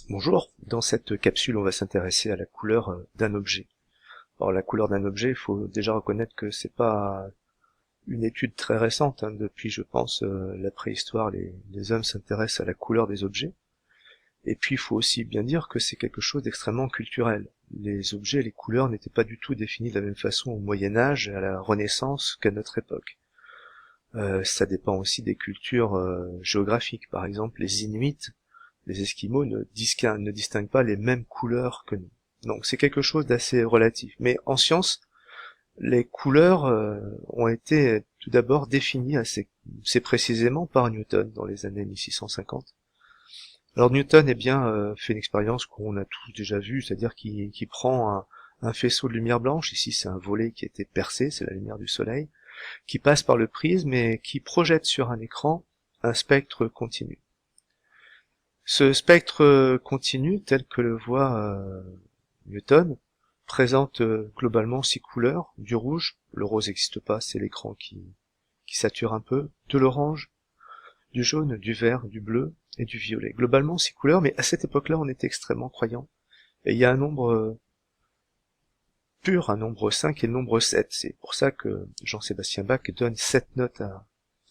Bonjour, dans cette capsule on va s'intéresser à la couleur d'un objet. Alors la couleur d'un objet, il faut déjà reconnaître que c'est pas une étude très récente, hein. Depuis je pense la préhistoire, les hommes s'intéressent à la couleur des objets. Et puis il faut aussi bien dire que c'est quelque chose d'extrêmement culturel. Les objets, les couleurs n'étaient pas du tout définies de la même façon au Moyen-Âge et à la Renaissance qu'à notre époque. Ça dépend aussi des cultures géographiques. Par exemple, les Inuits, les Esquimaux ne distinguent pas les mêmes couleurs que nous. Donc c'est quelque chose d'assez relatif. Mais en science, les couleurs ont été tout d'abord définies assez précisément par Newton dans les années 1650. Alors Newton fait une expérience qu'on a tous déjà vue, c'est-à-dire qu'il prend un faisceau de lumière blanche, ici c'est un volet qui a été percé, c'est la lumière du soleil, qui passe par le prisme et qui projette sur un écran un spectre continu. Ce spectre continu, tel que le voit Newton, présente globalement 6 couleurs: du rouge, le rose n'existe pas, c'est l'écran qui sature un peu, de l'orange, du jaune, du vert, du bleu et du violet. Globalement 6 couleurs, mais à cette époque-là on était extrêmement croyants. Et il y a un nombre pur, un nombre 5 et le nombre 7. C'est pour ça que Jean-Sébastien Bach donne 7 notes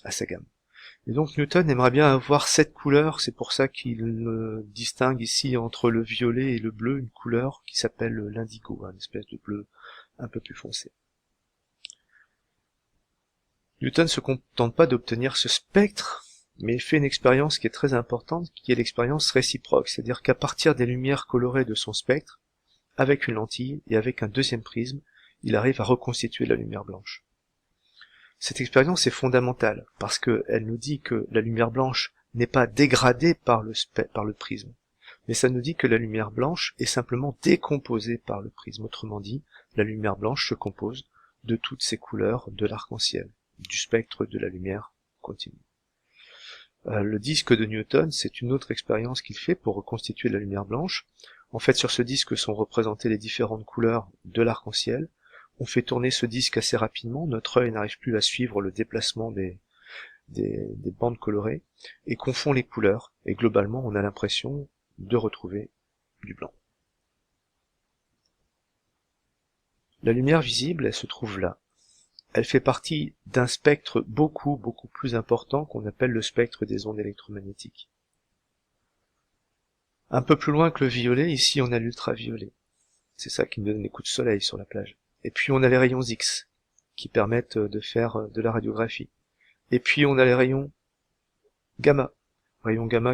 à sa gamme. Et donc Newton aimerait bien avoir 7 couleurs, c'est pour ça qu'il distingue ici entre le violet et le bleu une couleur qui s'appelle l'indigo, une espèce de bleu un peu plus foncé. Newton ne se contente pas d'obtenir ce spectre, mais il fait une expérience qui est très importante, qui est l'expérience réciproque, c'est-à-dire qu'à partir des lumières colorées de son spectre, avec une lentille et avec un deuxième prisme, il arrive à reconstituer la lumière blanche. Cette expérience est fondamentale, parce qu'elle nous dit que la lumière blanche n'est pas dégradée par le prisme, mais ça nous dit que la lumière blanche est simplement décomposée par le prisme. Autrement dit, la lumière blanche se compose de toutes ces couleurs de l'arc-en-ciel, du spectre de la lumière continue. Le disque de Newton, c'est une autre expérience qu'il fait pour reconstituer la lumière blanche. En fait, sur ce disque sont représentées les différentes couleurs de l'arc-en-ciel. On fait tourner ce disque assez rapidement, notre œil n'arrive plus à suivre le déplacement des bandes colorées, et confond les couleurs, et globalement on a l'impression de retrouver du blanc. La lumière visible, elle se trouve là. Elle fait partie d'un spectre beaucoup plus important qu'on appelle le spectre des ondes électromagnétiques. Un peu plus loin que le violet, ici on a l'ultraviolet. C'est ça qui nous donne les coups de soleil sur la plage. Et puis on a les rayons X, qui permettent de faire de la radiographie. Et puis on a les rayons gamma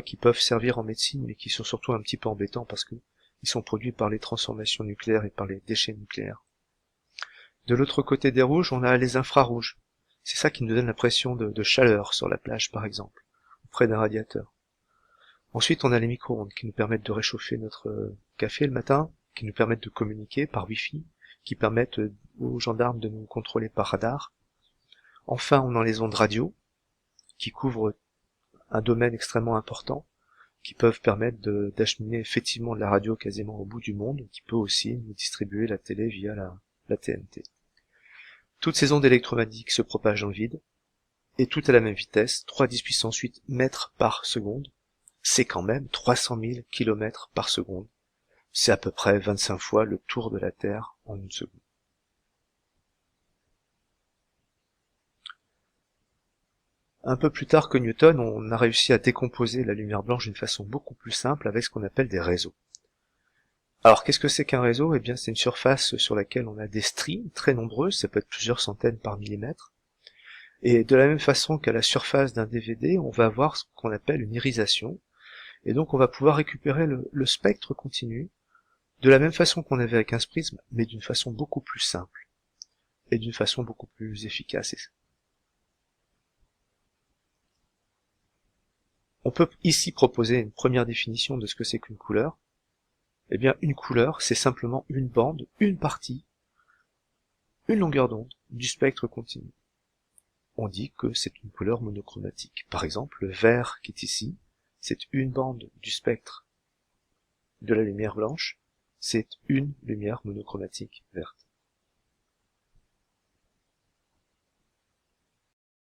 qui peuvent servir en médecine, mais qui sont surtout un petit peu embêtants parce que ils sont produits par les transformations nucléaires et par les déchets nucléaires. De l'autre côté des rouges, on a les infrarouges. C'est ça qui nous donne l'impression de chaleur sur la plage, par exemple, près d'un radiateur. Ensuite, on a les micro-ondes qui nous permettent de réchauffer notre café le matin, qui nous permettent de communiquer par Wi-Fi, qui permettent aux gendarmes de nous contrôler par radar. Enfin, on a les ondes radio, qui couvrent un domaine extrêmement important, qui peuvent permettre d'acheminer effectivement de la radio quasiment au bout du monde, qui peut aussi nous distribuer la télé via la TNT. Toutes ces ondes électromagnétiques se propagent dans le vide, et toutes à la même vitesse, 3 × 10⁸ mètres par seconde. C'est quand même 300 000 km par seconde. C'est à peu près 25 fois le tour de la Terre en une seconde. Un peu plus tard que Newton, on a réussi à décomposer la lumière blanche d'une façon beaucoup plus simple avec ce qu'on appelle des réseaux. Alors qu'est-ce que c'est qu'un réseau? Eh bien c'est une surface sur laquelle on a des stries très nombreuses, ça peut être plusieurs centaines par millimètre. Et de la même façon qu'à la surface d'un DVD, on va avoir ce qu'on appelle une irisation. Et donc on va pouvoir récupérer le spectre continu de la même façon qu'on avait avec un prisme, mais d'une façon beaucoup plus simple et d'une façon beaucoup plus efficace. On peut ici proposer une première définition de ce que c'est qu'une couleur. Eh bien, une couleur, c'est simplement une bande, une partie, une longueur d'onde du spectre continu. On dit que c'est une couleur monochromatique. Par exemple, le vert qui est ici, c'est une bande du spectre de la lumière blanche, c'est une lumière monochromatique verte.